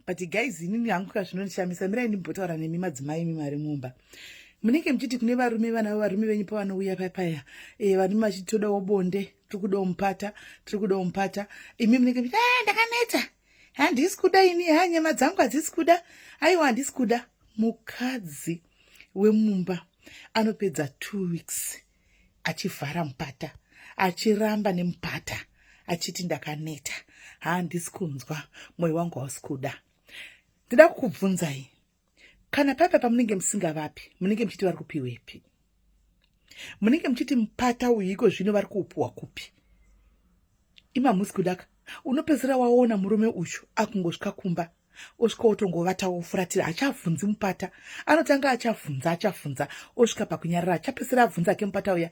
But guys, inini hangu zvinonishamisa mirai ndimbotaura nemi madzimai imi mari mumba. Munenge muchiti kune varume varume venyu pavanouya papaya varume vachitodawo bonde, tiri kuda mupata. Imi munenge muchiti ndakaneta, handisi kuda ini, nyama dzangu hadzisi kuda, aiwa handisi kuda. Mukadzi wemumba anopedza 2 weeks achivhara mupata, achiramba nemupata, achiti ndakaneta, handisi kunzwa, mwoyo wangu hausi kuda. Ndida kukubvunzai, kana papa pamunenge musingavapi, munenge muchiti vari kupiwepi? Munenge muchiti mupata uyu iko zvino vari kuupuwa kupi? Ima musi kudaka, unopedzera waona murume uyu akungosvika kumba, osvika otongovata ofuratira, achabvunzi mupata, anotanga achabvunza, osvika pakunyarara, achapedzera abvunza ke mupata uya.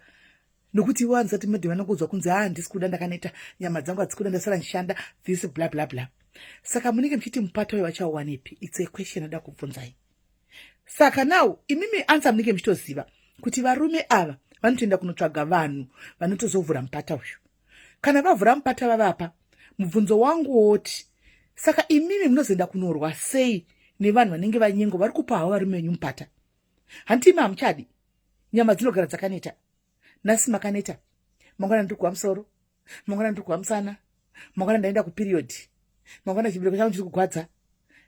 Nokuti iwo anzati madhivana kuzwa kunzi handisi kuda, ndakaneta, nyama dzangu hadzisi kuda, ndasara ndishanda, this bla bla bla. Saka munenge muchiti mupata uyu vachauwanepi? It's a question ndoda kubvunzai. Saka now imimi answer munenge muchitoziva kuti varume ava vanotoenda kunotsvaga vanhu vanotozovhura mupata uyu. Kana vavhura mupata vavapa, mubvunzo wangu woti, saka imimi munozoenda kunorwa sei nevanhu vanenge vanyengo vari kupa havo varume venyu mupata? Handiti hamuchadi? Nyama dzinogara dzakaneta. Nhasi makaneta, mangwana ndiri kuwa musoro, mangwana ndiri kuwa musana, mangwana ndaenda kuperiod, mangwana chibereko changu chiri kugwadza,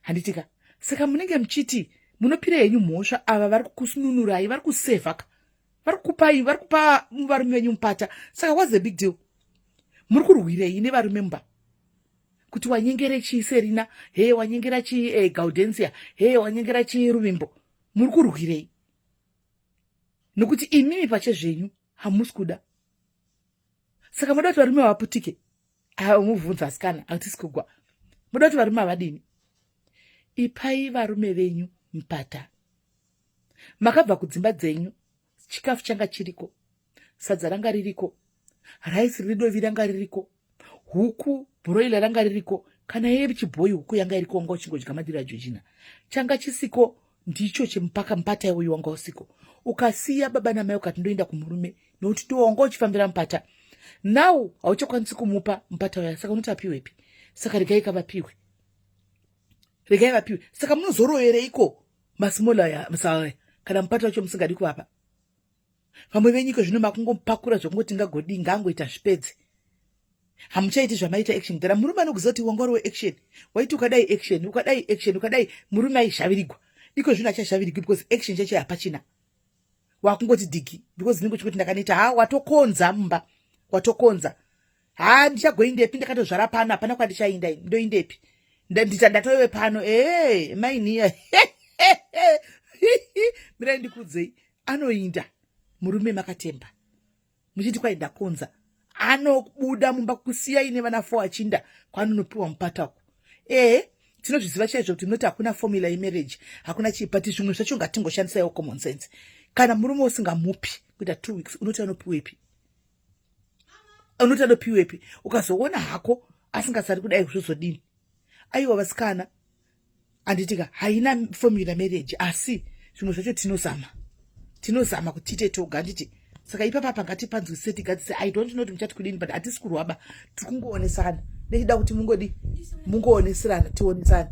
handitika. Saka munenge muchiti munopira henyu mhosva ava vari kukusununurai, vari kusevhaka, vari kupa varume venyu mupata. Saka what's the big deal? Muri kurwirei nevarume mumba? Kuti wanyengere chii Serena, wanyengera chii Gaudensia, wanyengera chii Ruvimbo? Muri kurwirei? Nokuti imimi pache zvenyu hamusi kuda. Saka muda kuti varume vaputike, mubvunza asikana, hatisi kugwa. Muda kuti varume havadini? Ipai varume venyu mupata. Makabva kudzimba dzenyu, chikafu changa chiriko, sadza ranga ririko, raisi ridovi ranga ririko, huku broiler ranga ririko, kana yeri chibhoyi huku yanga iriko wanga uchingodya madhira Georgina. Changa chisiko ndicho chemupaka mupata iwoyo wanga usiko. Ukasiya baba namai ukati ndoenda kumurume, nokuti ndiwo wanga uchifambira mupata. Now hauchakwanisi kumupa mupata uya, saka unoti apiwepi? Saka regai kavapiwe. Regai vapiwe. Saka munozorovereiko masimola ya musare kana mupata wacho musingadi kuvapa? Vamwe venyiko zvino makungopakura zvokungoti ngagodi ngangoita zvipedzi. Hamuchaiti zvamaita action. Ndara murume anokuzoti wangoriwe action. Waiti ukadai action, ukadai murume aizhavirigwa. Iko zvino achazhavirigwa because action chacho hapachina. Wakungoti digi because ningo chikuti ndakaneta, watokonza mumba. Watokonza. Ndichagoindepi ndakatozvara pano, hapana kwandichainda, ndoindepi? Ndatoiwe pano, mainiya. Mirai ndikudzei, anoinda murume makatemba. Muchiti kwai ndakonza. Anobuda mumba kusiya ine vana 4 achinda kwaanonopiwa mupata uku. Tinozviziva chaizvo kuti munoti hakuna formula yemarriage, hakuna chipati, zvimwe zvacho ngatingoshandisaiwo common sense. Kana murume usingamupi kuita 2 weeks, unoti anopiwepi? Unoti anopiwepi? Ukazoona hako asingasari kudai zvozodini? Aiwa vasikana, handitika haina formula marriage, asi zvimwe zvacho tinozama kuti tiite toga, handiti? Saka ipapa pangatipanzwisise tigadzise, I don't know kuti muchati kudini, but hatisi kurwaba, tiri kungoonesana. Nechida kuti mungoonesana, tionesana.